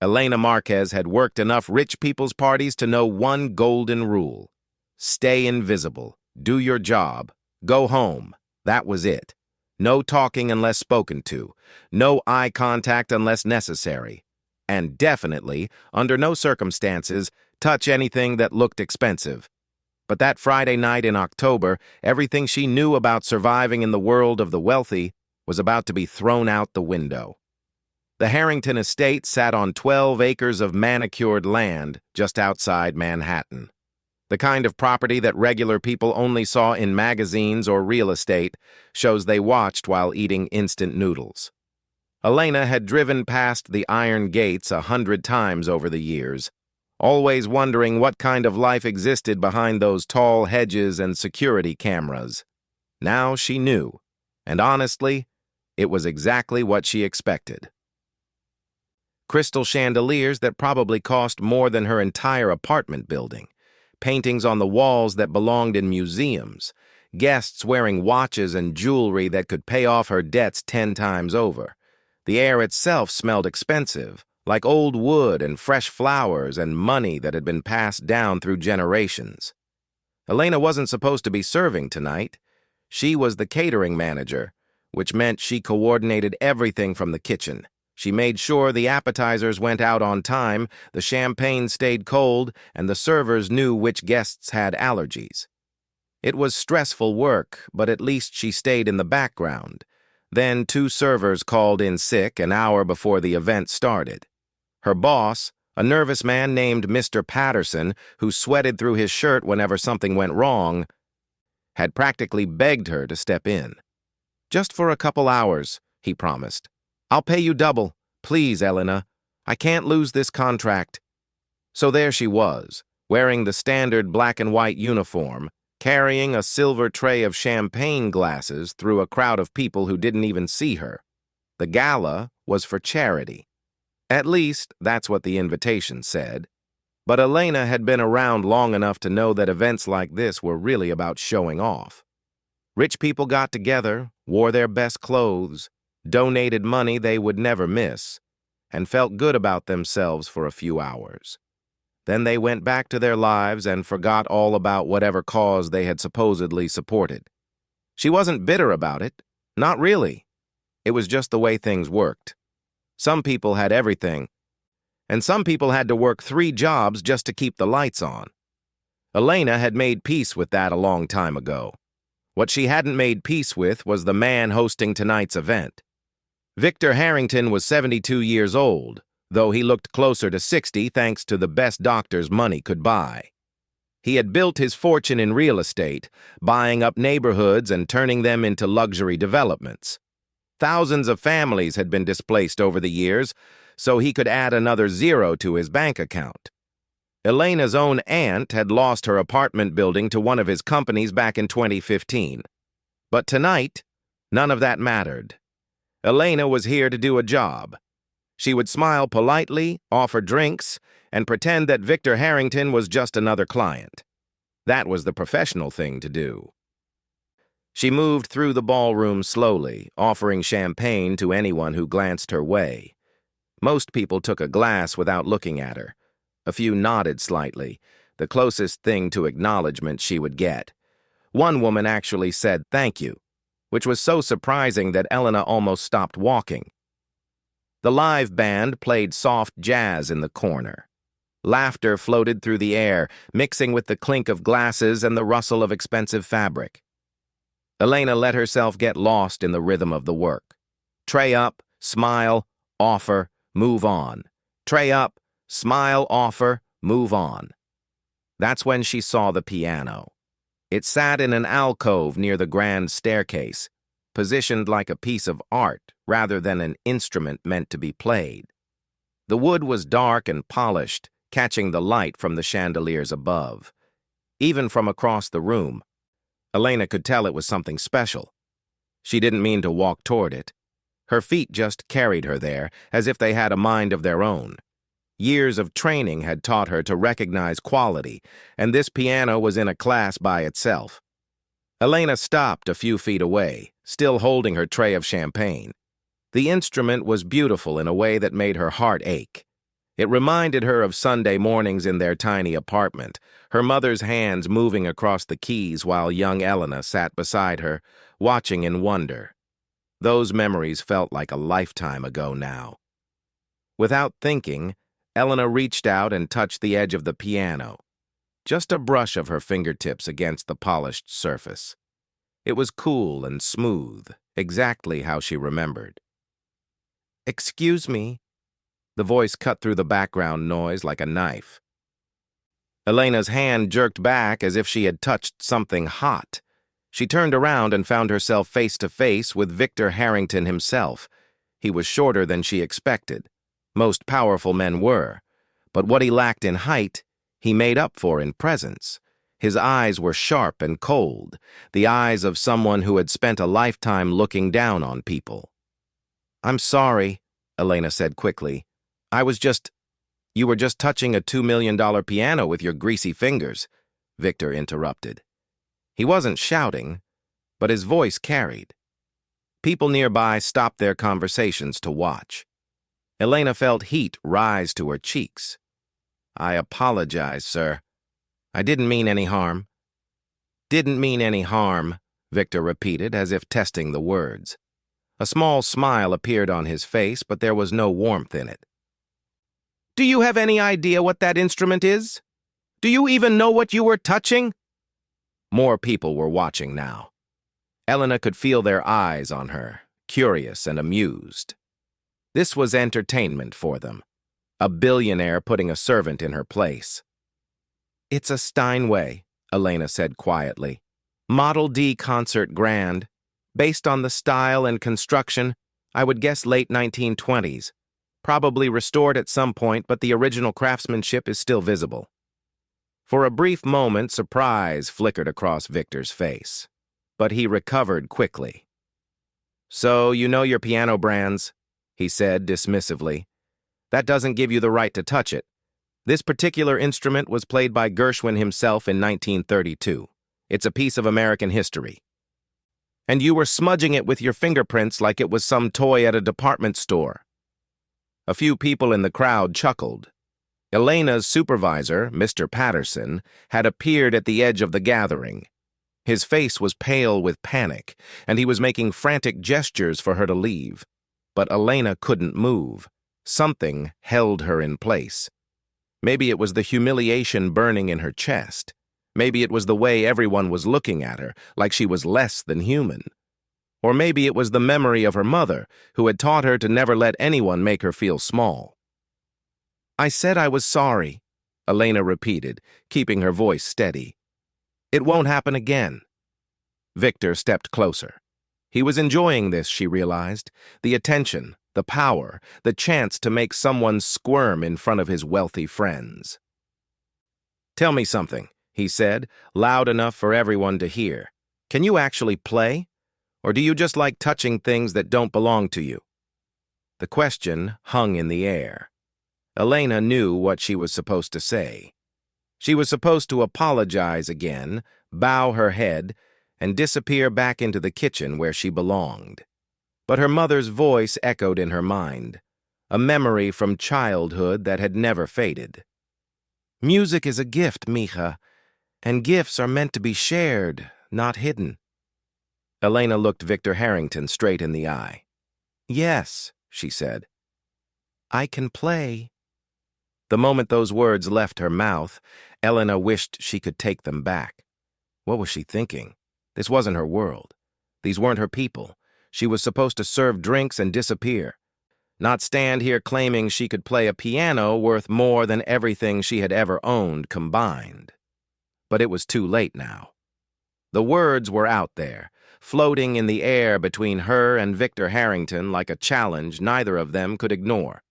Elena Marquez had worked enough rich people's parties to know one golden rule. Stay invisible, do your job, go home. That was it. No talking unless spoken to, no eye contact unless necessary, and definitely, under no circumstances, touch anything that looked expensive. But that Friday night in October, everything she knew about surviving in the world of the wealthy was about to be thrown out the window. The Harrington estate sat on 12 acres of manicured land just outside Manhattan. The kind of property that regular people only saw in magazines or real estate, shows they watched while eating instant noodles. Elena had driven past the iron gates 100 times over the years, always wondering what kind of life existed behind those tall hedges and security cameras. Now she knew, and honestly, it was exactly what she expected. Crystal chandeliers that probably cost more than her entire apartment building, paintings on the walls that belonged in museums, guests wearing watches and jewelry that could pay off her debts 10 times over. The air itself smelled expensive, like old wood and fresh flowers and money that had been passed down through generations. Elena wasn't supposed to be serving tonight. She was the catering manager, which meant she coordinated everything from the kitchen. She made sure the appetizers went out on time, the champagne stayed cold, and the servers knew which guests had allergies. It was stressful work, but at least she stayed in the background. Then 2 servers called in sick an hour before the event started. Her boss, a nervous man named Mr. Patterson, who sweated through his shirt whenever something went wrong, had practically begged her to step in. "Just for a couple hours," he promised. "I'll pay you double. Please, Elena. I can't lose this contract." So there she was, wearing the standard black and white uniform, carrying a silver tray of champagne glasses through a crowd of people who didn't even see her. The gala was for charity. At least, that's what the invitation said. But Elena had been around long enough to know that events like this were really about showing off. Rich people got together, wore their best clothes, donated money they would never miss, and felt good about themselves for a few hours. Then they went back to their lives and forgot all about whatever cause they had supposedly supported. She wasn't bitter about it, not really. It was just the way things worked. Some people had everything, and some people had to work 3 jobs just to keep the lights on. Elena had made peace with that a long time ago. What she hadn't made peace with was the man hosting tonight's event. Victor Harrington was 72 years old, though he looked closer to 60 thanks to the best doctors money could buy. He had built his fortune in real estate, buying up neighborhoods and turning them into luxury developments. Thousands of families had been displaced over the years, so he could add another 0 to his bank account. Elena's own aunt had lost her apartment building to one of his companies back in 2015. But tonight, none of that mattered. Elena was here to do a job. She would smile politely, offer drinks, and pretend that Victor Harrington was just another client. That was the professional thing to do. She moved through the ballroom slowly, offering champagne to anyone who glanced her way. Most people took a glass without looking at her. A few nodded slightly, the closest thing to acknowledgement she would get. One woman actually said thank you, which was so surprising that Elena almost stopped walking. The live band played soft jazz in the corner. Laughter floated through the air, mixing with the clink of glasses and the rustle of expensive fabric. Elena let herself get lost in the rhythm of the work. Tray up, smile, offer, move on. Tray up, smile, offer, move on. That's when she saw the piano. It sat in an alcove near the grand staircase, positioned like a piece of art rather than an instrument meant to be played. The wood was dark and polished, catching the light from the chandeliers above. Even from across the room, Elena could tell it was something special. She didn't mean to walk toward it. Her feet just carried her there, as if they had a mind of their own. Years of training had taught her to recognize quality, and this piano was in a class by itself. Elena stopped a few feet away, still holding her tray of champagne. The instrument was beautiful in a way that made her heart ache. It reminded her of Sunday mornings in their tiny apartment, her mother's hands moving across the keys while young Elena sat beside her, watching in wonder. Those memories felt like a lifetime ago now. Without thinking, Elena reached out and touched the edge of the piano, just a brush of her fingertips against the polished surface. It was cool and smooth, exactly how she remembered. "Excuse me." The voice cut through the background noise like a knife. Elena's hand jerked back as if she had touched something hot. She turned around and found herself face to face with Victor Harrington himself. He was shorter than she expected. Most powerful men were. But what he lacked in height, he made up for in presence. His eyes were sharp and cold, the eyes of someone who had spent a lifetime looking down on people. "I'm sorry," Elena said quickly. You were just touching a $2 million piano with your greasy fingers," Victor interrupted. He wasn't shouting, but his voice carried. People nearby stopped their conversations to watch. Elena felt heat rise to her cheeks. "I apologize, sir. I didn't mean any harm." "Didn't mean any harm," Victor repeated, as if testing the words. A small smile appeared on his face, but there was no warmth in it. "Do you have any idea what that instrument is? Do you even know what you were touching?" More people were watching now. Elena could feel their eyes on her, curious and amused. This was entertainment for them. A billionaire putting a servant in her place. "It's a Steinway," Elena said quietly. "Model D concert grand. Based on the style and construction, I would guess late 1920s. Probably restored at some point, but the original craftsmanship is still visible." For a brief moment, surprise flickered across Victor's face. But he recovered quickly. "So you know your piano brands," he said dismissively. "That doesn't give you the right to touch it. This particular instrument was played by Gershwin himself in 1932. It's a piece of American history. And you were smudging it with your fingerprints like it was some toy at a department store." A few people in the crowd chuckled. Elena's supervisor, Mr. Patterson, had appeared at the edge of the gathering. His face was pale with panic, and he was making frantic gestures for her to leave. But Elena couldn't move. Something held her in place. Maybe it was the humiliation burning in her chest. Maybe it was the way everyone was looking at her, like she was less than human. Or maybe it was the memory of her mother, who had taught her to never let anyone make her feel small. "I said I was sorry," Elena repeated, keeping her voice steady. "It won't happen again." Victor stepped closer. He was enjoying this, she realized. The attention, the power, the chance to make someone squirm in front of his wealthy friends. "Tell me something," he said, loud enough for everyone to hear. "Can you actually play? Or do you just like touching things that don't belong to you?" The question hung in the air. Elena knew what she was supposed to say. She was supposed to apologize again, bow her head, and disappear back into the kitchen where she belonged. But her mother's voice echoed in her mind, a memory from childhood that had never faded. "Music is a gift, mija, and gifts are meant to be shared, not hidden." Elena looked Victor Harrington straight in the eye. "Yes," she said. "I can play." The moment those words left her mouth, Elena wished she could take them back. What was she thinking? This wasn't her world. These weren't her people. She was supposed to serve drinks and disappear, not stand here claiming she could play a piano worth more than everything she had ever owned combined. But it was too late now. The words were out there, floating in the air between her and Victor Harrington like a challenge neither of them could ignore.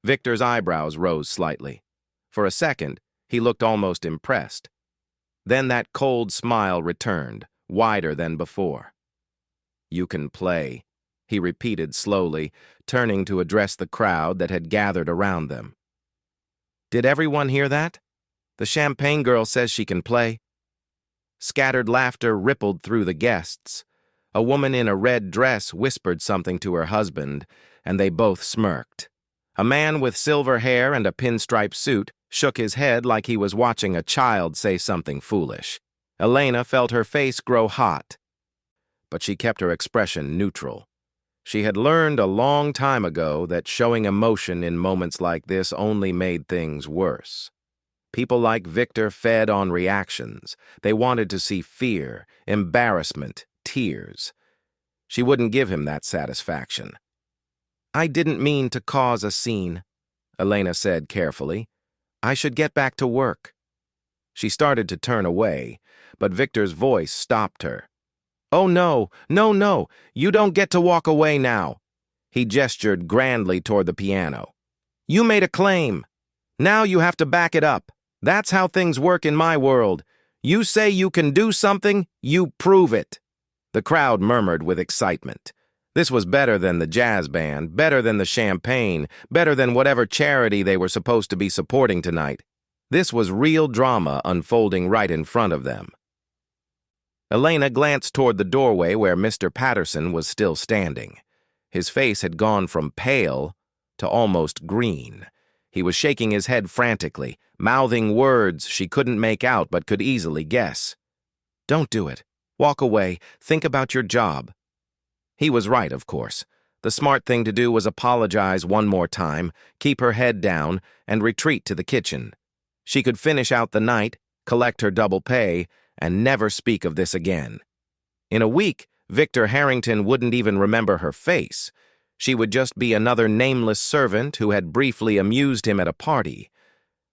Victor's eyebrows rose slightly. For a second, he looked almost impressed. Then that cold smile returned, wider than before. "You can play," he repeated slowly, turning to address the crowd that had gathered around them. "Did everyone hear that? The champagne girl says she can play." Scattered laughter rippled through the guests. A woman in a red dress whispered something to her husband, and they both smirked. A man with silver hair and a pinstripe suit shook his head like he was watching a child say something foolish. Elena felt her face grow hot, but she kept her expression neutral. She had learned a long time ago that showing emotion in moments like this only made things worse. People like Victor fed on reactions. They wanted to see fear, embarrassment, tears. She wouldn't give him that satisfaction. "I didn't mean to cause a scene," Elena said carefully. "I should get back to work." She started to turn away, but Victor's voice stopped her. "Oh no, no, no, you don't get to walk away now." He gestured grandly toward the piano. "You made a claim. Now you have to back it up. That's how things work in my world. You say you can do something, you prove it." The crowd murmured with excitement. This was better than the jazz band, better than the champagne, better than whatever charity they were supposed to be supporting tonight. This was real drama unfolding right in front of them. Elena glanced toward the doorway where Mr. Patterson was still standing. His face had gone from pale to almost green. He was shaking his head frantically, mouthing words she couldn't make out but could easily guess. "Don't do it. Walk away. Think about your job." He was right, of course. The smart thing to do was apologize one more time, keep her head down, and retreat to the kitchen. She could finish out the night, collect her double pay, and never speak of this again. In a week, Victor Harrington wouldn't even remember her face. She would just be another nameless servant who had briefly amused him at a party.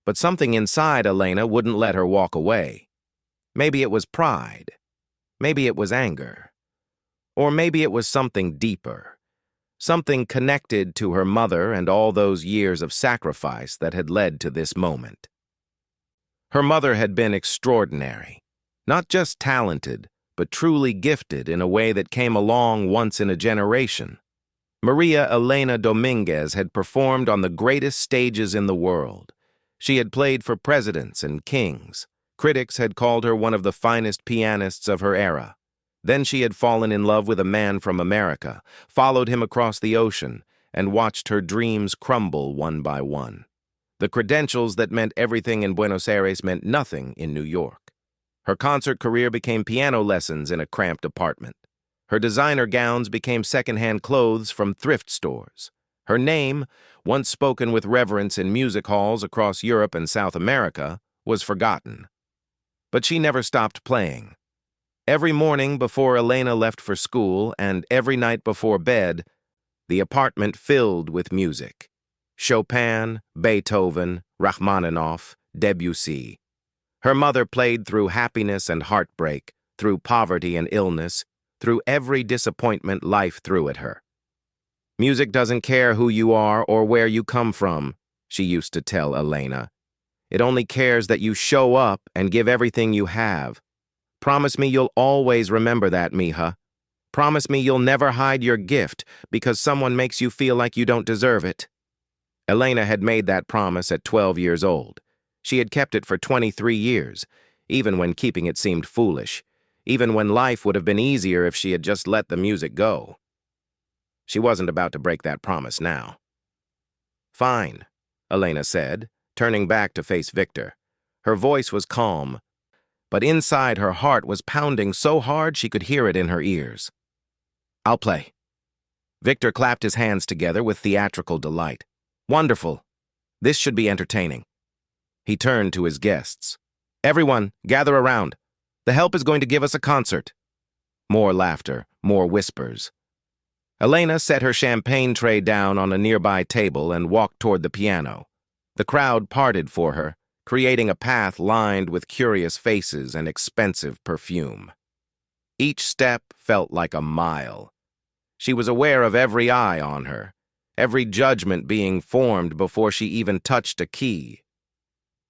But something inside Elena wouldn't let her walk away. Maybe it was pride. Maybe it was anger. Or maybe it was something deeper. Something connected to her mother and all those years of sacrifice that had led to this moment. Her mother had been extraordinary. Not just talented, but truly gifted in a way that came along once in a generation. Maria Elena Dominguez had performed on the greatest stages in the world. She had played for presidents and kings. Critics had called her one of the finest pianists of her era. Then she had fallen in love with a man from America, followed him across the ocean, and watched her dreams crumble one by one. The credentials that meant everything in Buenos Aires meant nothing in New York. Her concert career became piano lessons in a cramped apartment. Her designer gowns became secondhand clothes from thrift stores. Her name, once spoken with reverence in music halls across Europe and South America, was forgotten. But she never stopped playing. Every morning before Elena left for school and every night before bed, the apartment filled with music. Chopin, Beethoven, Rachmaninoff, Debussy. Her mother played through happiness and heartbreak, through poverty and illness, through every disappointment life threw at her. "Music doesn't care who you are or where you come from," she used to tell Elena. "It only cares that you show up and give everything you have. Promise me you'll always remember that, mija. Promise me you'll never hide your gift because someone makes you feel like you don't deserve it." Elena had made that promise at 12 years old. She had kept it for 23 years, even when keeping it seemed foolish, even when life would have been easier if she had just let the music go. She wasn't about to break that promise now. "Fine," Elena said, turning back to face Victor. Her voice was calm, but inside her heart was pounding so hard she could hear it in her ears. "I'll play." Victor clapped his hands together with theatrical delight. "Wonderful. This should be entertaining." He turned to his guests. "Everyone, gather around. The help is going to give us a concert." More laughter, more whispers. Elena set her champagne tray down on a nearby table and walked toward the piano. The crowd parted for her, creating a path lined with curious faces and expensive perfume. Each step felt like a mile. She was aware of every eye on her, every judgment being formed before she even touched a key.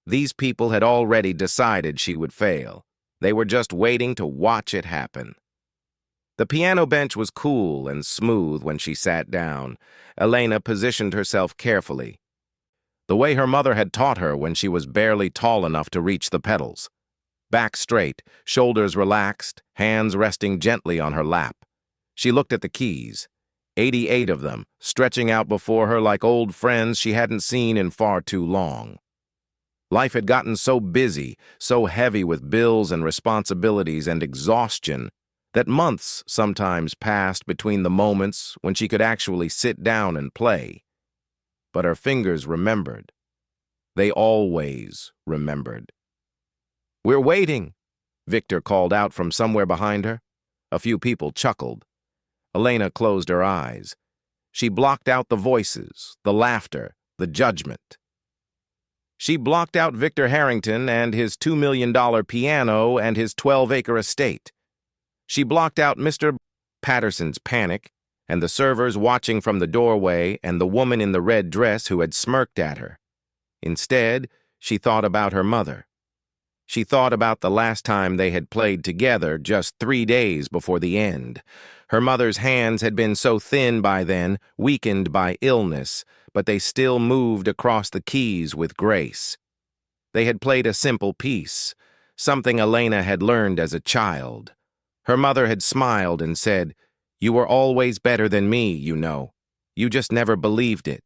These people had already decided she would fail. They were just waiting to watch it happen. The piano bench was cool and smooth when she sat down. Elena positioned herself carefully, the way her mother had taught her when she was barely tall enough to reach the pedals. Back straight, shoulders relaxed, hands resting gently on her lap. She looked at the keys. 88 of them, stretching out before her like old friends she hadn't seen in far too long. Life had gotten so busy, so heavy with bills and responsibilities and exhaustion, that months sometimes passed between the moments when she could actually sit down and play. But her fingers remembered. They always remembered. "We're waiting," Victor called out from somewhere behind her. A few people chuckled. Elena closed her eyes. She blocked out the voices, the laughter, the judgment. She blocked out Victor Harrington and his $2 million piano and his 12-acre estate. She blocked out Mr. Patterson's panic and the servers watching from the doorway and the woman in the red dress who had smirked at her. Instead, she thought about her mother. She thought about the last time they had played together just 3 days before the end. Her mother's hands had been so thin by then, weakened by illness, but they still moved across the keys with grace. They had played a simple piece, something Elena had learned as a child. Her mother had smiled and said, "You were always better than me, you know. You just never believed it."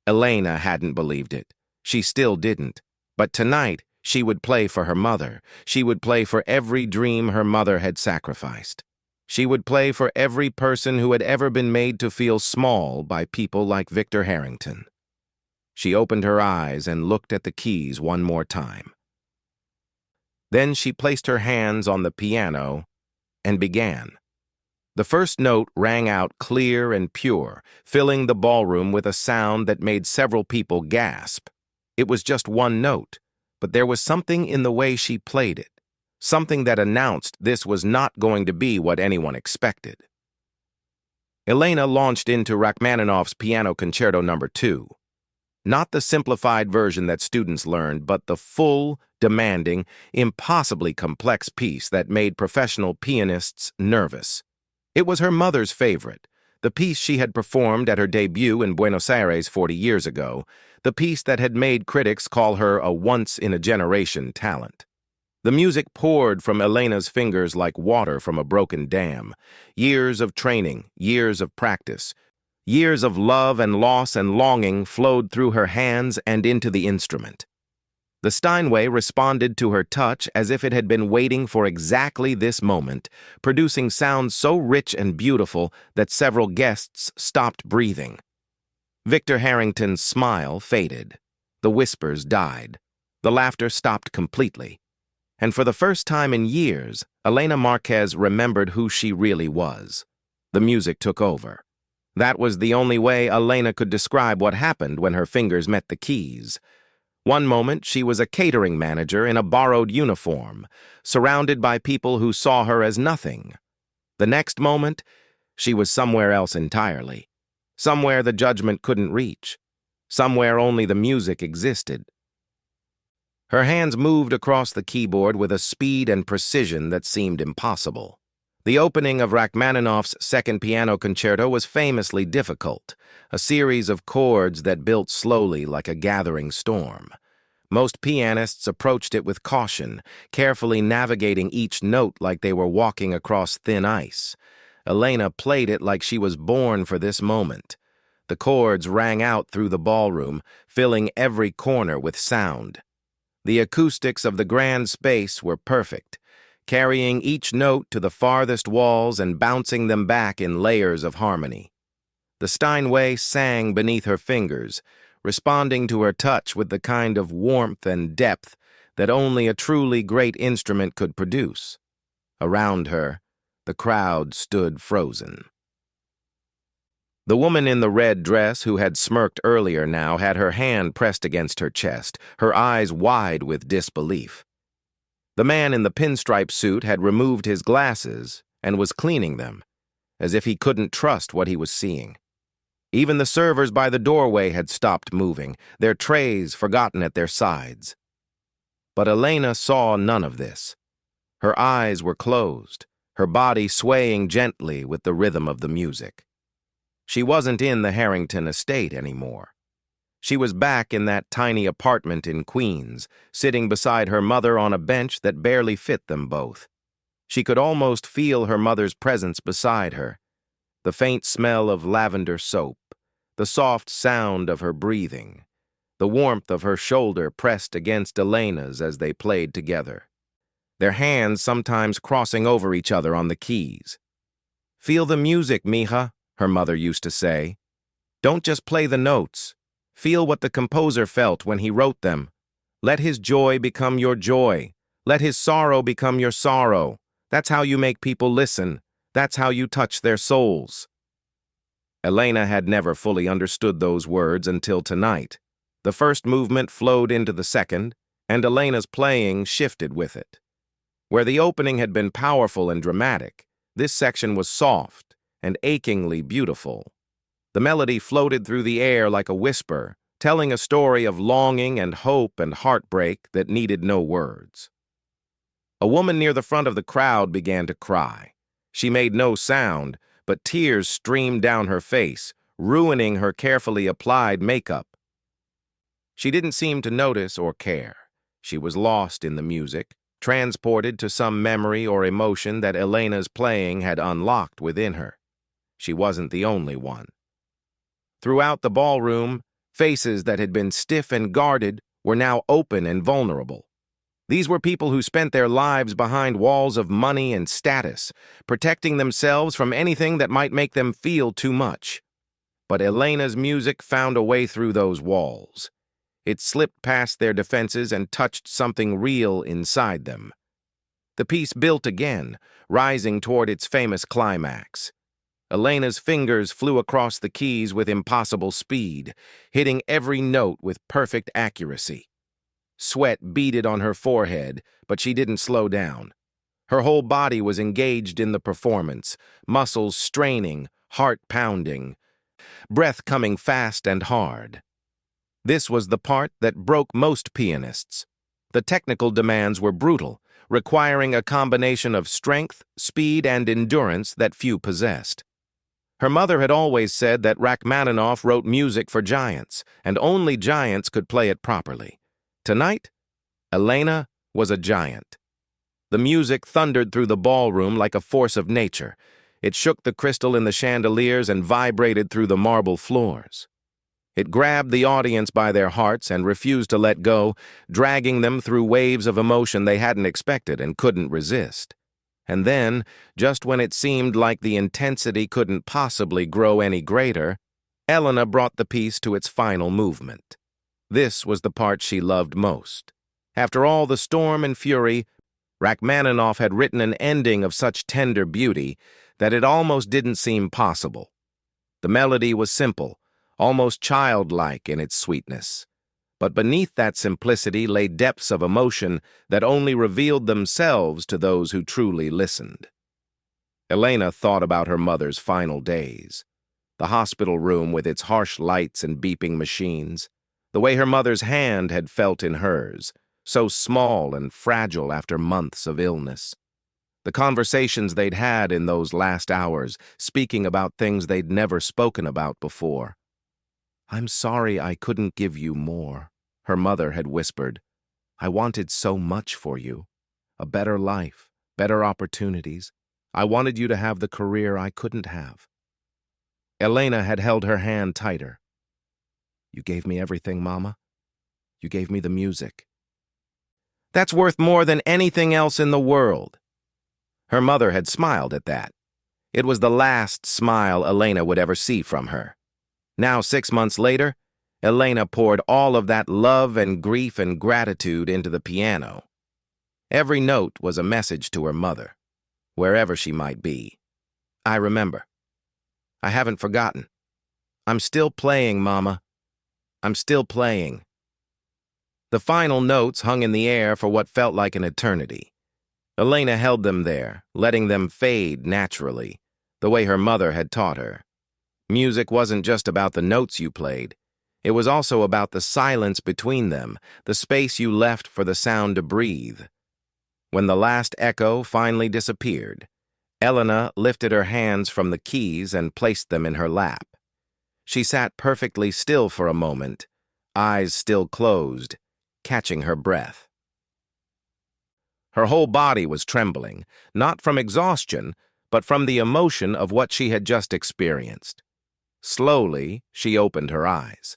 Elena hadn't believed it. She still didn't. But tonight, she would play for her mother. She would play for every dream her mother had sacrificed. She would play for every person who had ever been made to feel small by people like Victor Harrington. She opened her eyes and looked at the keys one more time. Then she placed her hands on the piano and began. The first note rang out clear and pure, filling the ballroom with a sound that made several people gasp. It was just one note, but there was something in the way she played it, something that announced this was not going to be what anyone expected. Elena launched into Rachmaninoff's Piano Concerto No. 2. Not the simplified version that students learned, but the full, demanding, impossibly complex piece that made professional pianists nervous. It was her mother's favorite, the piece she had performed at her debut in Buenos Aires 40 years ago, the piece that had made critics call her a once-in-a-generation talent. The music poured from Elena's fingers like water from a broken dam. Years of training, years of practice, years of love and loss and longing flowed through her hands and into the instrument. The Steinway responded to her touch as if it had been waiting for exactly this moment, producing sounds so rich and beautiful that several guests stopped breathing. Victor Harrington's smile faded. The whispers died. The laughter stopped completely. And for the first time in years, Elena Marquez remembered who she really was. The music took over. That was the only way Elena could describe what happened when her fingers met the keys. One moment, she was a catering manager in a borrowed uniform, surrounded by people who saw her as nothing. The next moment, she was somewhere else entirely. Somewhere the judgment couldn't reach. Somewhere only the music existed. Her hands moved across the keyboard with a speed and precision that seemed impossible. The opening of Rachmaninoff's Second Piano Concerto was famously difficult, a series of chords that built slowly like a gathering storm. Most pianists approached it with caution, carefully navigating each note like they were walking across thin ice. Elena played it like she was born for this moment. The chords rang out through the ballroom, filling every corner with sound. The acoustics of the grand space were perfect, carrying each note to the farthest walls and bouncing them back in layers of harmony. The Steinway sang beneath her fingers, responding to her touch with the kind of warmth and depth that only a truly great instrument could produce. Around her, the crowd stood frozen. The woman in the red dress who had smirked earlier now had her hand pressed against her chest, her eyes wide with disbelief. The man in the pinstripe suit had removed his glasses and was cleaning them, as if he couldn't trust what he was seeing. Even the servers by the doorway had stopped moving, their trays forgotten at their sides. But Elena saw none of this. Her eyes were closed, her body swaying gently with the rhythm of the music. She wasn't in the Harrington estate anymore. She was back in that tiny apartment in Queens, sitting beside her mother on a bench that barely fit them both. She could almost feel her mother's presence beside her. the faint smell of lavender soap, the soft sound of her breathing, the warmth of her shoulder pressed against Elena's as they played together, their hands sometimes crossing over each other on the keys. "Feel the music, mija," her mother used to say. "Don't just play the notes. Feel what the composer felt when he wrote them. Let his joy become your joy. Let his sorrow become your sorrow. That's how you make people listen. That's how you touch their souls." Elena had never fully understood those words until tonight. The first movement flowed into the second, and Elena's playing shifted with it. Where the opening had been powerful and dramatic, this section was soft and achingly beautiful. The melody floated through the air like a whisper, telling a story of longing and hope and heartbreak that needed no words. A woman near the front of the crowd began to cry. She made no sound, but tears streamed down her face, ruining her carefully applied makeup. She didn't seem to notice or care. She was lost in the music, transported to some memory or emotion that Elena's playing had unlocked within her. She wasn't the only one. Throughout the ballroom, faces that had been stiff and guarded were now open and vulnerable. These were people who spent their lives behind walls of money and status, protecting themselves from anything that might make them feel too much. But Elena's music found a way through those walls. It slipped past their defenses and touched something real inside them. The piece built again, rising toward its famous climax. Elena's fingers flew across the keys with impossible speed, hitting every note with perfect accuracy. Sweat beaded on her forehead, but she didn't slow down. Her whole body was engaged in the performance, muscles straining, heart pounding, breath coming fast and hard. This was the part that broke most pianists. The technical demands were brutal, requiring a combination of strength, speed, and endurance that few possessed. Her mother had always said that Rachmaninoff wrote music for giants, and only giants could play it properly. Tonight, Elena was a giant. The music thundered through the ballroom like a force of nature. It shook the crystal in the chandeliers and vibrated through the marble floors. It grabbed the audience by their hearts and refused to let go, dragging them through waves of emotion they hadn't expected and couldn't resist. And then, just when it seemed like the intensity couldn't possibly grow any greater, Elena brought the piece to its final movement. This was the part she loved most. After all the storm and fury, Rachmaninoff had written an ending of such tender beauty that it almost didn't seem possible. The melody was simple, almost childlike in its sweetness. But beneath that simplicity lay depths of emotion that only revealed themselves to those who truly listened. Elena thought about her mother's final days. The hospital room with its harsh lights and beeping machines. The way her mother's hand had felt in hers, so small and fragile after months of illness. The conversations they'd had in those last hours, speaking about things they'd never spoken about before. "I'm sorry I couldn't give you more," her mother had whispered. "I wanted so much for you. A better life, better opportunities. I wanted you to have the career I couldn't have." Elena had held her hand tighter. "You gave me everything, Mama. You gave me the music. That's worth more than anything else in the world." Her mother had smiled at that. It was the last smile Elena would ever see from her. Now, 6 months later, Elena poured all of that love and grief and gratitude into the piano. Every note was a message to her mother, wherever she might be. "I remember. I haven't forgotten. I'm still playing, Mama. I'm still playing." The final notes hung in the air for what felt like an eternity. Elena held them there, letting them fade naturally, the way her mother had taught her. Music wasn't just about the notes you played. It was also about the silence between them, the space you left for the sound to breathe. When the last echo finally disappeared, Elena lifted her hands from the keys and placed them in her lap. She sat perfectly still for a moment, eyes still closed, catching her breath. Her whole body was trembling, not from exhaustion, but from the emotion of what she had just experienced. Slowly, she opened her eyes.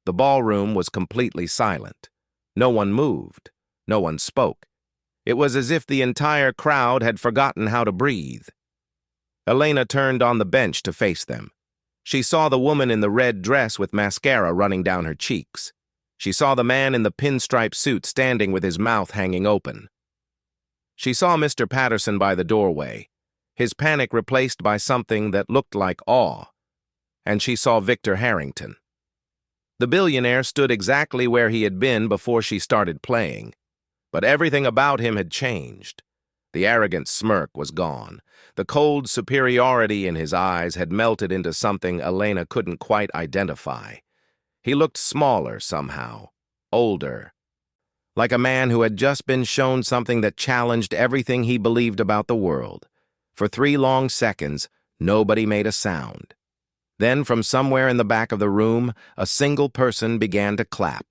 The ballroom was completely silent. No one moved. No one spoke. It was as if the entire crowd had forgotten how to breathe. Elena turned on the bench to face them. She saw the woman in the red dress with mascara running down her cheeks. She saw the man in the pinstripe suit standing with his mouth hanging open. She saw Mr. Patterson by the doorway, his panic replaced by something that looked like awe. And she saw Victor Harrington. The billionaire stood exactly where he had been before she started playing, but everything about him had changed. The arrogant smirk was gone. The cold superiority in his eyes had melted into something Elena couldn't quite identify. He looked smaller somehow, older, like a man who had just been shown something that challenged everything he believed about the world. For 3 long seconds, nobody made a sound. Then, from somewhere in the back of the room, a single person began to clap.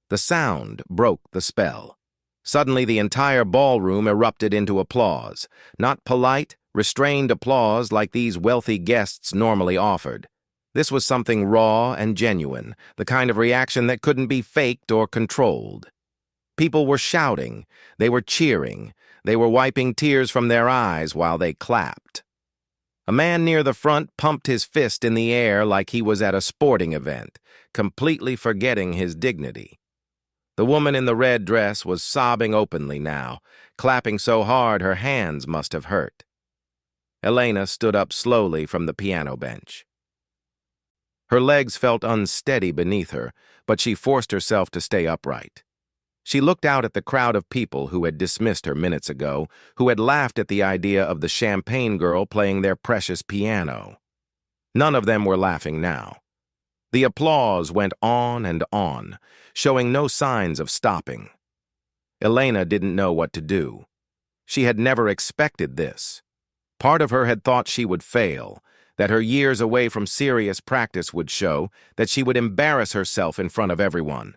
The sound broke the spell. Suddenly, the entire ballroom erupted into applause, not polite, restrained applause like these wealthy guests normally offered. This was something raw and genuine, the kind of reaction that couldn't be faked or controlled. People were shouting, they were cheering, they were wiping tears from their eyes while they clapped. A man near the front pumped his fist in the air like he was at a sporting event, completely forgetting his dignity. The woman in the red dress was sobbing openly now, clapping so hard her hands must have hurt. Elena stood up slowly from the piano bench. Her legs felt unsteady beneath her, but she forced herself to stay upright. She looked out at the crowd of people who had dismissed her minutes ago, who had laughed at the idea of the champagne girl playing their precious piano. None of them were laughing now. The applause went on, showing no signs of stopping. Elena didn't know what to do. She had never expected this. Part of her had thought she would fail, that her years away from serious practice would show, that she would embarrass herself in front of everyone.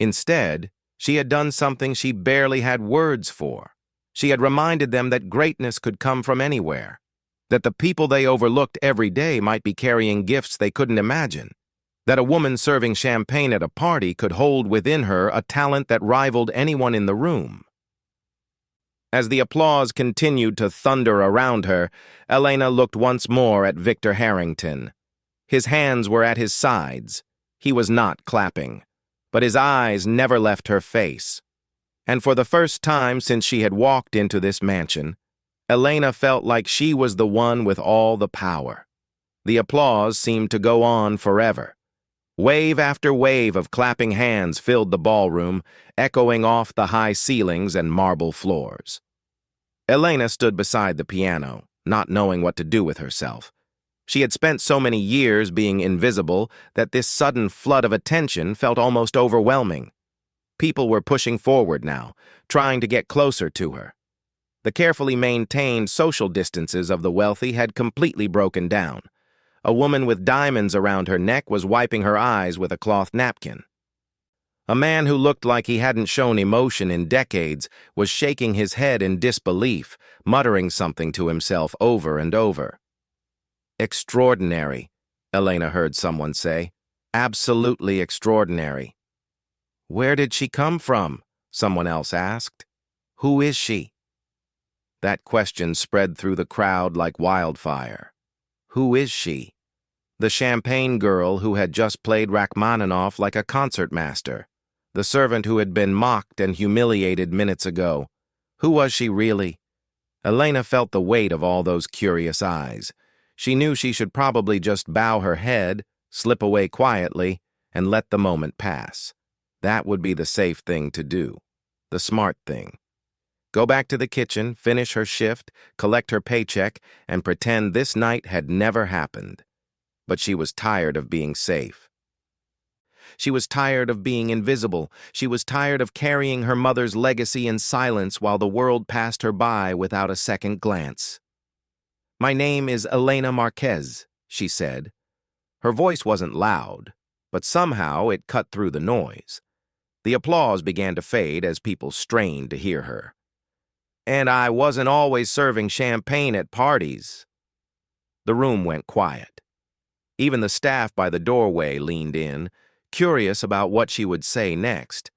Instead, she had done something she barely had words for. She had reminded them that greatness could come from anywhere, that the people they overlooked every day might be carrying gifts they couldn't imagine, that a woman serving champagne at a party could hold within her a talent that rivaled anyone in the room. As the applause continued to thunder around her, Elena looked once more at Victor Harrington. His hands were at his sides. He was not clapping, but his eyes never left her face. And for the first time since she had walked into this mansion, Elena felt like she was the one with all the power. The applause seemed to go on forever. Wave after wave of clapping hands filled the ballroom, echoing off the high ceilings and marble floors. Elena stood beside the piano, not knowing what to do with herself. She had spent so many years being invisible that this sudden flood of attention felt almost overwhelming. People were pushing forward now, trying to get closer to her. The carefully maintained social distances of the wealthy had completely broken down. A woman with diamonds around her neck was wiping her eyes with a cloth napkin. A man who looked like he hadn't shown emotion in decades was shaking his head in disbelief, muttering something to himself over and over. "Extraordinary," Elena heard someone say. "Absolutely extraordinary." "Where did she come from?" someone else asked. "Who is she?" That question spread through the crowd like wildfire. Who is she? The champagne girl who had just played Rachmaninoff like a concertmaster. The servant who had been mocked and humiliated minutes ago. Who was she really? Elena felt the weight of all those curious eyes. She knew she should probably just bow her head, slip away quietly, and let the moment pass. That would be the safe thing to do, the smart thing. Go back to the kitchen, finish her shift, collect her paycheck, and pretend this night had never happened. But she was tired of being safe. She was tired of being invisible. She was tired of carrying her mother's legacy in silence while the world passed her by without a second glance. "My name is Elena Marquez," she said. Her voice wasn't loud, but somehow it cut through the noise. The applause began to fade as people strained to hear her. And I wasn't always serving champagne at parties. The room went quiet. Even the staff by the doorway leaned in, curious about what she would say next.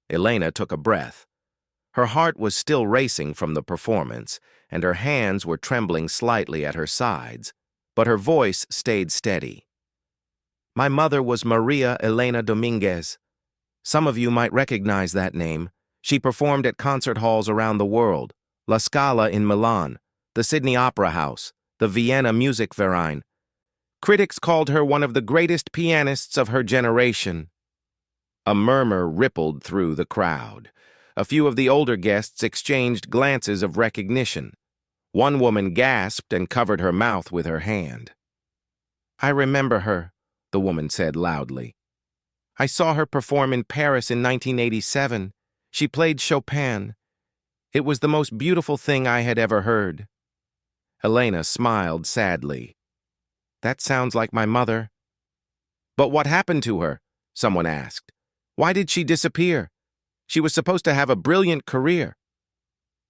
Elena took a breath. Her heart was still racing from the performance, and her hands were trembling slightly at her sides, but her voice stayed steady. My mother was Maria Elena Dominguez. Some of you might recognize that name. She performed at concert halls around the world, La Scala in Milan, the Sydney Opera House, the Vienna Musikverein. Critics called her one of the greatest pianists of her generation. A murmur rippled through the crowd. A few of the older guests exchanged glances of recognition. One woman gasped and covered her mouth with her hand. I remember her, the woman said loudly. I saw her perform in Paris in 1987. She played Chopin. It was the most beautiful thing I had ever heard. Elena smiled sadly. That sounds like my mother. But what happened to her? Someone asked. Why did she disappear? She was supposed to have a brilliant career.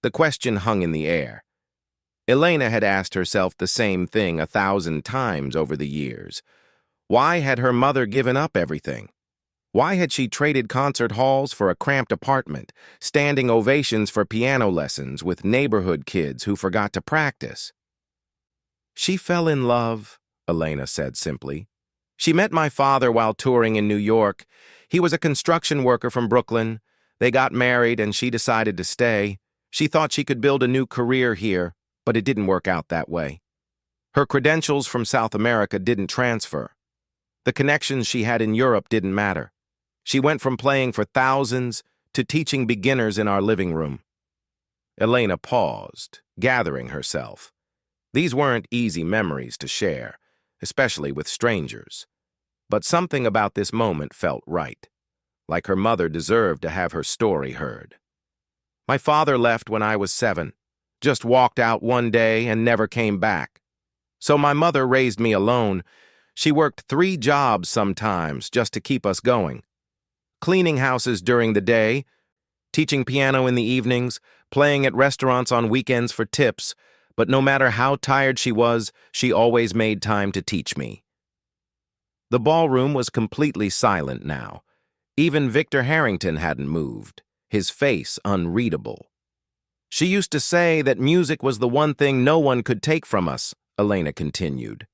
The question hung in the air. Elena had asked herself the same thing 1,000 times over the years. Why had her mother given up everything? Why had she traded concert halls for a cramped apartment, standing ovations for piano lessons with neighborhood kids who forgot to practice? She fell in love, Elena said simply. She met my father while touring in New York. He was a construction worker from Brooklyn. They got married and she decided to stay. She thought she could build a new career here, but it didn't work out that way. Her credentials from South America didn't transfer. The connections she had in Europe didn't matter. She went from playing for thousands to teaching beginners in our living room. Elena paused, gathering herself. These weren't easy memories to share, especially with strangers. But something about this moment felt right, like her mother deserved to have her story heard. My father left when I was 7, just walked out one day and never came back. So my mother raised me alone. She worked 3 jobs sometimes just to keep us going. Cleaning houses during the day, teaching piano in the evenings, playing at restaurants on weekends for tips, but no matter how tired she was, she always made time to teach me. The ballroom was completely silent now. Even Victor Harrington hadn't moved, his face unreadable. She used to say that music was the one thing no one could take from us, Elena continued.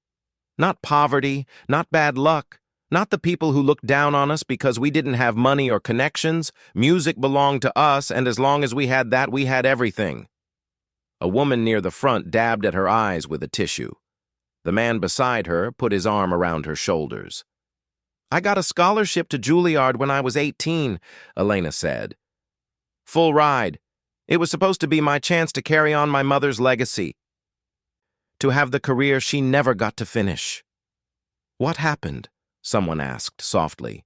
Not poverty, not bad luck, not the people who looked down on us because we didn't have money or connections. Music belonged to us, and as long as we had that, we had everything. A woman near the front dabbed at her eyes with a tissue. The man beside her put his arm around her shoulders. I got a scholarship to Juilliard when I was 18, Elena said. Full ride. It was supposed to be my chance to carry on my mother's legacy, to have the career she never got to finish. What happened? Someone asked softly.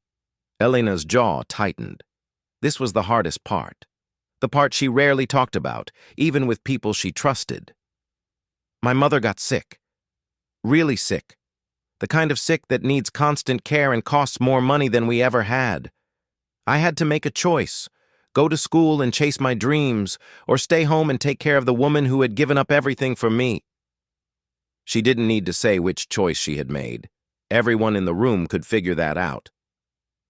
Elena's jaw tightened. This was the hardest part. The part she rarely talked about, even with people she trusted. My mother got sick. Really sick. The kind of sick that needs constant care and costs more money than we ever had. I had to make a choice. Go to school and chase my dreams, or stay home and take care of the woman who had given up everything for me. She didn't need to say which choice she had made. Everyone in the room could figure that out.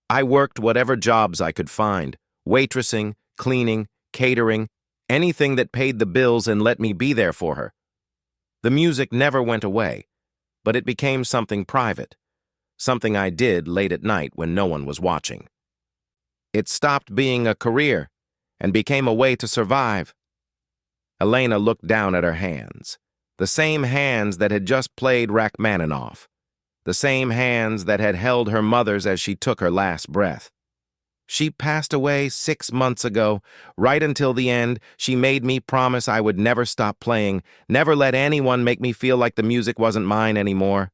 I worked whatever jobs I could find, waitressing, cleaning, catering, anything that paid the bills and let me be there for her. The music never went away, but it became something private, something I did late at night when no one was watching. It stopped being a career and became a way to survive. Elena looked down at her hands, the same hands that had just played Rachmaninoff, the same hands that had held her mother's as she took her last breath. She passed away 6 months ago. Right until the end, she made me promise I would never stop playing, never let anyone make me feel like the music wasn't mine anymore.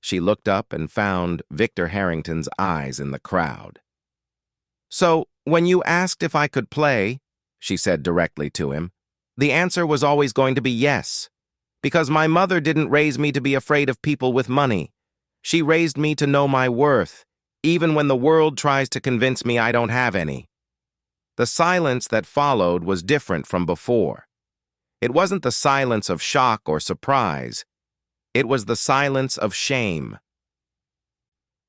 She looked up and found Victor Harrington's eyes in the crowd. So, when you asked if I could play, she said directly to him, the answer was always going to be yes. Because my mother didn't raise me to be afraid of people with money. She raised me to know my worth, even when the world tries to convince me I don't have any. The silence that followed was different from before. It wasn't the silence of shock or surprise. It was the silence of shame.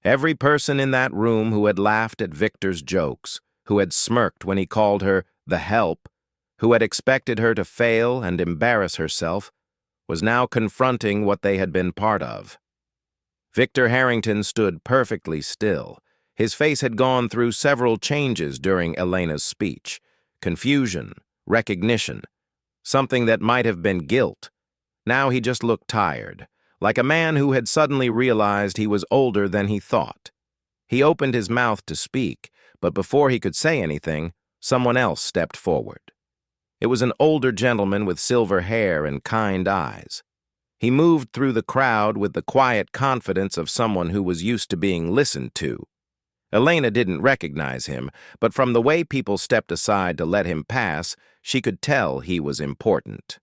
Every person in that room who had laughed at Victor's jokes, who had smirked when he called her the help, who had expected her to fail and embarrass herself, was now confronting what they had been part of. Victor Harrington stood perfectly still. His face had gone through several changes during Elena's speech. Confusion, recognition, something that might have been guilt. Now he just looked tired, like a man who had suddenly realized he was older than he thought. He opened his mouth to speak, but before he could say anything, someone else stepped forward. It was an older gentleman with silver hair and kind eyes. He moved through the crowd with the quiet confidence of someone who was used to being listened to. Elena didn't recognize him, but from the way people stepped aside to let him pass, she could tell he was important.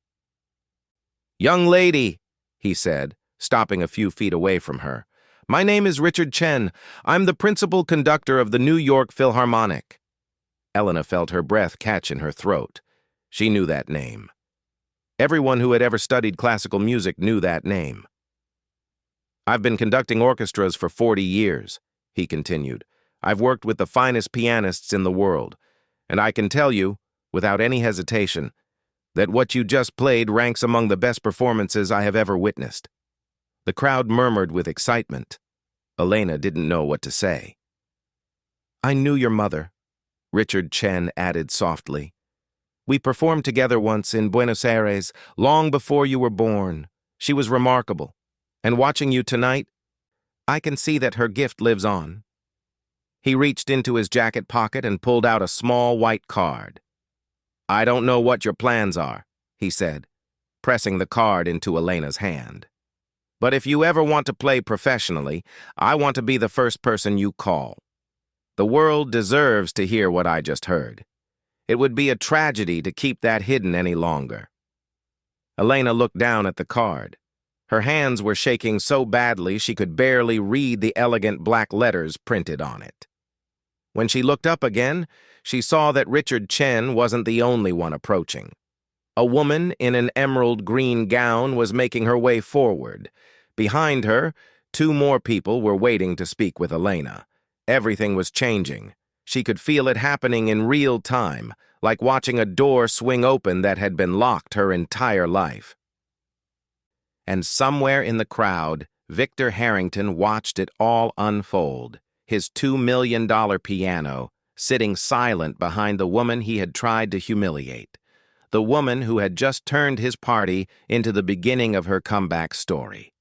"Young lady," he said, stopping a few feet away from her. "My name is Richard Chen. I'm the principal conductor of the New York Philharmonic." Elena felt her breath catch in her throat. She knew that name. Everyone who had ever studied classical music knew that name. "I've been conducting orchestras for 40 years, he continued. "I've worked with the finest pianists in the world, and I can tell you, without any hesitation, that what you just played ranks among the best performances I have ever witnessed." The crowd murmured with excitement. Elena didn't know what to say. "I knew your mother," Richard Chen added softly. "We performed together once in Buenos Aires, long before you were born. She was remarkable. And watching you tonight, I can see that her gift lives on." He reached into his jacket pocket and pulled out a small white card. "I don't know what your plans are," he said, pressing the card into Elena's hand. "But if you ever want to play professionally, I want to be the first person you call. The world deserves to hear what I just heard. It would be a tragedy to keep that hidden any longer." Elena looked down at the card. Her hands were shaking so badly she could barely read the elegant black letters printed on it. When she looked up again, she saw that Richard Chen wasn't the only one approaching. A woman in an emerald green gown was making her way forward. Behind her, 2 more people were waiting to speak with Elena. Everything was changing. She could feel it happening in real time, like watching a door swing open that had been locked her entire life. And somewhere in the crowd, Victor Harrington watched it all unfold, his $2 million piano, sitting silent behind the woman he had tried to humiliate, the woman who had just turned his party into the beginning of her comeback story.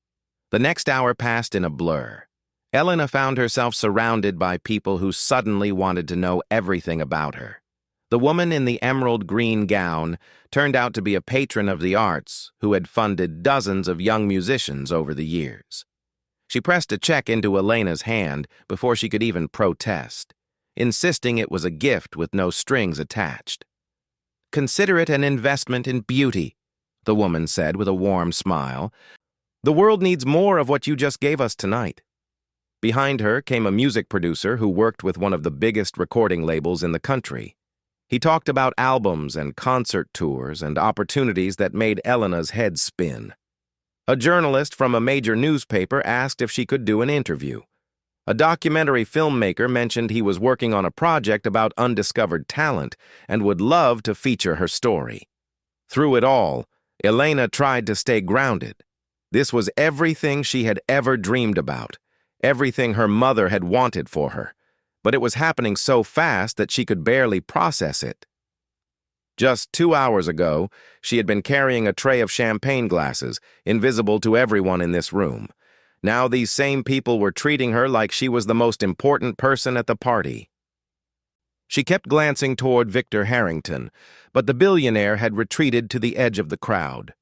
The next hour passed in a blur. Elena found herself surrounded by people who suddenly wanted to know everything about her. The woman in the emerald green gown turned out to be a patron of the arts who had funded dozens of young musicians over the years. She pressed a check into Elena's hand before she could even protest, insisting it was a gift with no strings attached. "Consider it an investment in beauty," the woman said with a warm smile. "The world needs more of what you just gave us tonight." Behind her came a music producer who worked with one of the biggest recording labels in the country. He talked about albums and concert tours and opportunities that made Elena's head spin. A journalist from a major newspaper asked if she could do an interview. A documentary filmmaker mentioned he was working on a project about undiscovered talent and would love to feature her story. Through it all, Elena tried to stay grounded. This was everything she had ever dreamed about. Everything her mother had wanted for her, but it was happening so fast that she could barely process it. Just 2 hours ago, she had been carrying a tray of champagne glasses, invisible to everyone in this room. Now these same people were treating her like she was the most important person at the party. She kept glancing toward Victor Harrington, but the billionaire had retreated to the edge of the crowd.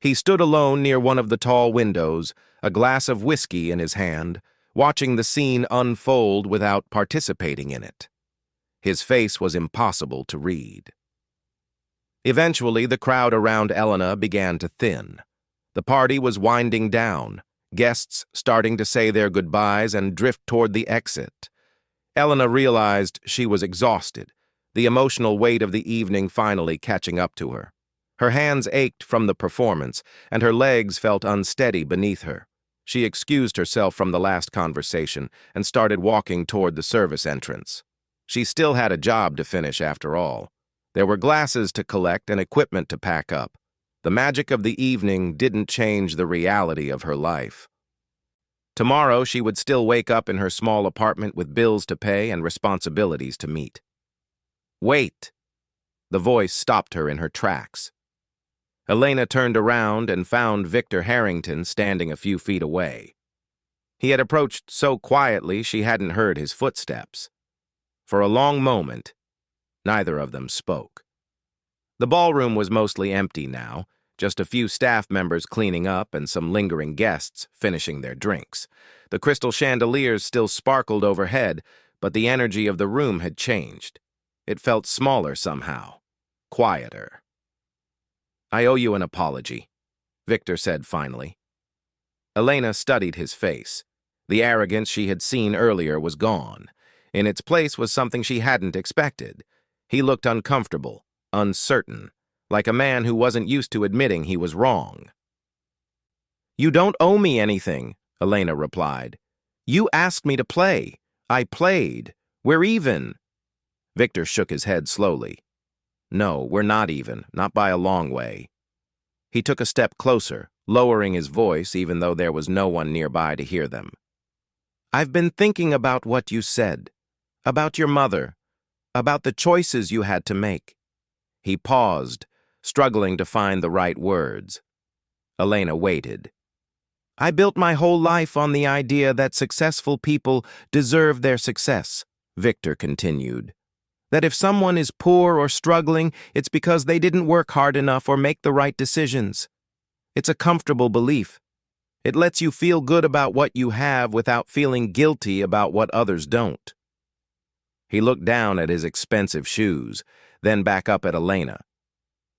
He stood alone near one of the tall windows, a glass of whiskey in his hand, watching the scene unfold without participating in it. His face was impossible to read. Eventually, the crowd around Elena began to thin. The party was winding down, guests starting to say their goodbyes and drift toward the exit. Elena realized she was exhausted, the emotional weight of the evening finally catching up to her. Her hands ached from the performance, and her legs felt unsteady beneath her. She excused herself from the last conversation and started walking toward the service entrance. She still had a job to finish after all. There were glasses to collect and equipment to pack up. The magic of the evening didn't change the reality of her life. Tomorrow she would still wake up in her small apartment with bills to pay and responsibilities to meet. "Wait!" The voice stopped her in her tracks. Elena turned around and found Victor Harrington standing a few feet away. He had approached so quietly she hadn't heard his footsteps. For a long moment, neither of them spoke. The ballroom was mostly empty now, just a few staff members cleaning up and some lingering guests finishing their drinks. The crystal chandeliers still sparkled overhead, but the energy of the room had changed. It felt smaller somehow, quieter. "I owe you an apology," Victor said finally. Elena studied his face. The arrogance she had seen earlier was gone. In its place was something she hadn't expected. He looked uncomfortable, uncertain, like a man who wasn't used to admitting he was wrong. "You don't owe me anything," Elena replied. "You asked me to play. I played. We're even." Victor shook his head slowly. "No, we're not even, not by a long way." He took a step closer, lowering his voice even though there was no one nearby to hear them. "I've been thinking about what you said, about your mother, about the choices you had to make." He paused, struggling to find the right words. Elena waited. "I built my whole life on the idea that successful people deserve their success," Victor continued. "That if someone is poor or struggling, it's because they didn't work hard enough or make the right decisions. It's a comfortable belief. It lets you feel good about what you have without feeling guilty about what others don't." He looked down at his expensive shoes, then back up at Elena.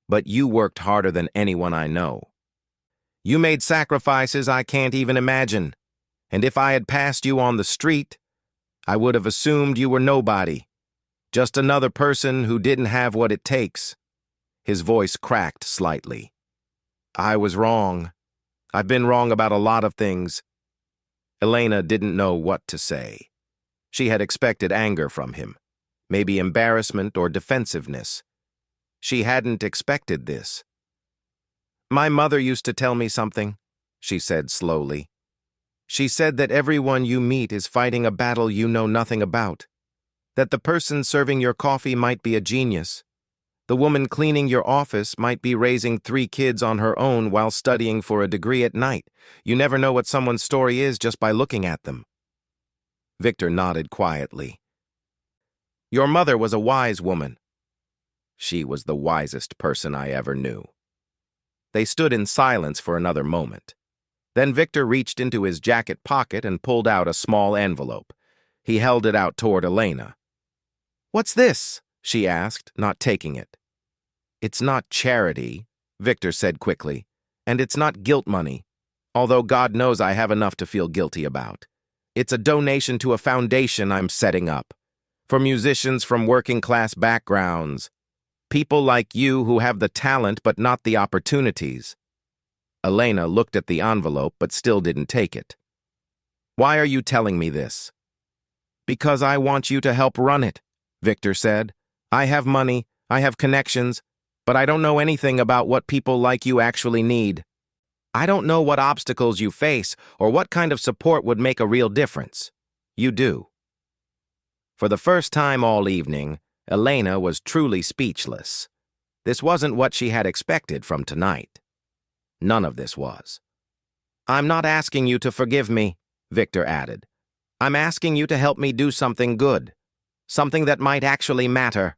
"But you worked harder than anyone I know. You made sacrifices I can't even imagine. And if I had passed you on the street, I would have assumed you were nobody. Just another person who didn't have what it takes." His voice cracked slightly. "I was wrong. I've been wrong about a lot of things." Elena didn't know what to say. She had expected anger from him, maybe embarrassment or defensiveness. She hadn't expected this. "My mother used to tell me something," she said slowly. "She said that everyone you meet is fighting a battle you know nothing about. That the person serving your coffee might be a genius. The woman cleaning your office might be raising 3 kids on her own while studying for a degree at night. You never know what someone's story is just by looking at them." Victor nodded quietly. "Your mother was a wise woman." "She was the wisest person I ever knew." They stood in silence for another moment. Then Victor reached into his jacket pocket and pulled out a small envelope. He held it out toward Elena. "What's this?" she asked, not taking it. "It's not charity," Victor said quickly, "and it's not guilt money, although God knows I have enough to feel guilty about. It's a donation to a foundation I'm setting up, for musicians from working-class backgrounds, people like you who have the talent but not the opportunities." Elena looked at the envelope but still didn't take it. "Why are you telling me this?" "Because I want you to help run it," Victor said. "I have money, I have connections, but I don't know anything about what people like you actually need. I don't know what obstacles you face or what kind of support would make a real difference. You do." For the first time all evening, Elena was truly speechless. This wasn't what she had expected from tonight. None of this was. "I'm not asking you to forgive me," Victor added. "I'm asking you to help me do something good. Something that might actually matter."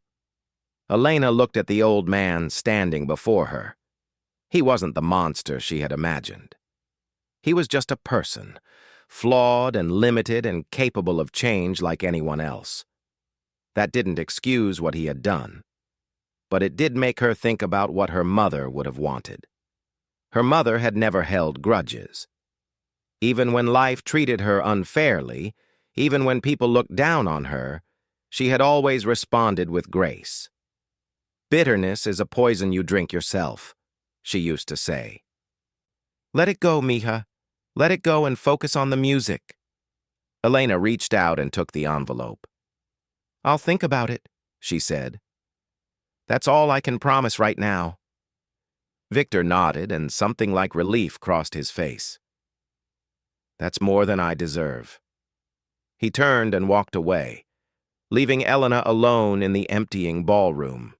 Elena looked at the old man standing before her. He wasn't the monster she had imagined. He was just a person, flawed and limited and capable of change like anyone else. That didn't excuse what he had done, but it did make her think about what her mother would have wanted. Her mother had never held grudges. Even when life treated her unfairly, even when people looked down on her, She had always responded with grace. "Bitterness is a poison you drink yourself," she used to say. "Let it go, mija. Let it go and focus on the music." Elena reached out and took the envelope. "I'll think about it," she said. "That's all I can promise right now." Victor nodded, and something like relief crossed his face. "That's more than I deserve." He turned and walked away, leaving Elena alone in the emptying ballroom.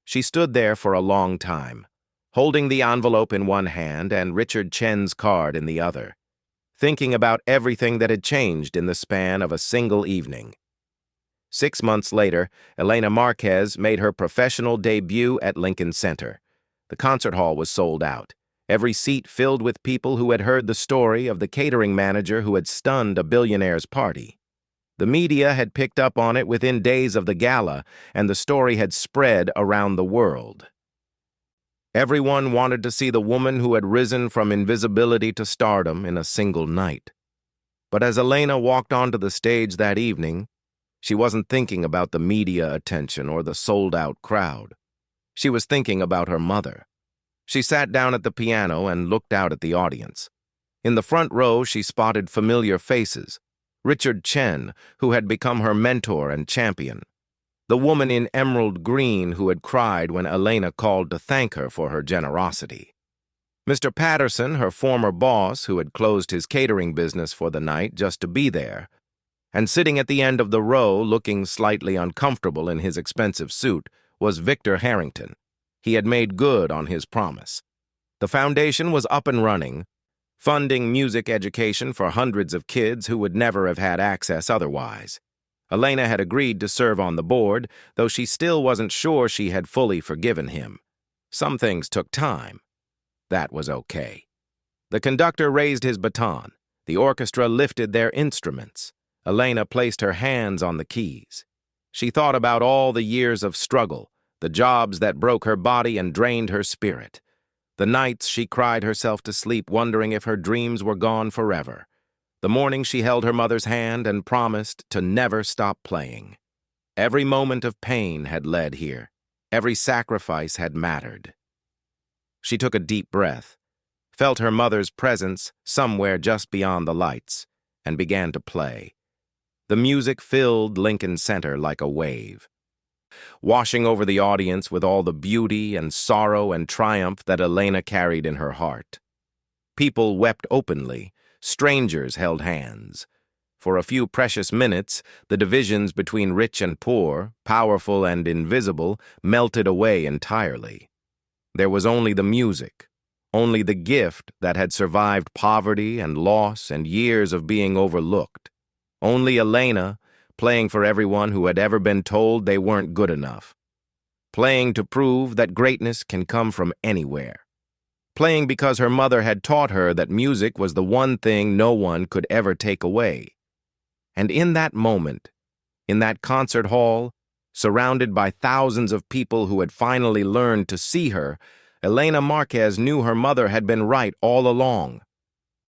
She stood there for a long time, holding the envelope in one hand and Richard Chen's card in the other, thinking about everything that had changed in the span of a single evening. 6 months later, Elena Marquez made her professional debut at Lincoln Center. The concert hall was sold out, every seat filled with people who had heard the story of the catering manager who had stunned a billionaire's party. The media had picked up on it within days of the gala, and the story had spread around the world. Everyone wanted to see the woman who had risen from invisibility to stardom in a single night. But as Elena walked onto the stage that evening, she wasn't thinking about the media attention or the sold-out crowd. She was thinking about her mother. She sat down at the piano and looked out at the audience. In the front row, she spotted familiar faces. Richard Chen, who had become her mentor and champion. The woman in emerald green who had cried when Elena called to thank her for her generosity. Mr. Patterson, her former boss, who had closed his catering business for the night just to be there. And sitting at the end of the row, looking slightly uncomfortable in his expensive suit, was Victor Harrington. He had made good on his promise. The foundation was up and running, funding music education for hundreds of kids who would never have had access otherwise. Elena had agreed to serve on the board, though she still wasn't sure she had fully forgiven him. Some things took time. That was okay. The conductor raised his baton. The orchestra lifted their instruments. Elena placed her hands on the keys. She thought about all the years of struggle, the jobs that broke her body and drained her spirit. The nights she cried herself to sleep wondering if her dreams were gone forever. The morning she held her mother's hand and promised to never stop playing. Every moment of pain had led here. Every sacrifice had mattered. She took a deep breath, felt her mother's presence somewhere just beyond the lights, and began to play. The music filled Lincoln Center like a wave, washing over the audience with all the beauty and sorrow and triumph that Elena carried in her heart. People wept openly. Strangers held hands. For a few precious minutes, the divisions between rich and poor, powerful and invisible, melted away entirely. There was only the music, only the gift that had survived poverty and loss and years of being overlooked. Only Elena, playing for everyone who had ever been told they weren't good enough. Playing to prove that greatness can come from anywhere. Playing because her mother had taught her that music was the one thing no one could ever take away. And in that moment, in that concert hall, surrounded by thousands of people who had finally learned to see her, Elena Marquez knew her mother had been right all along.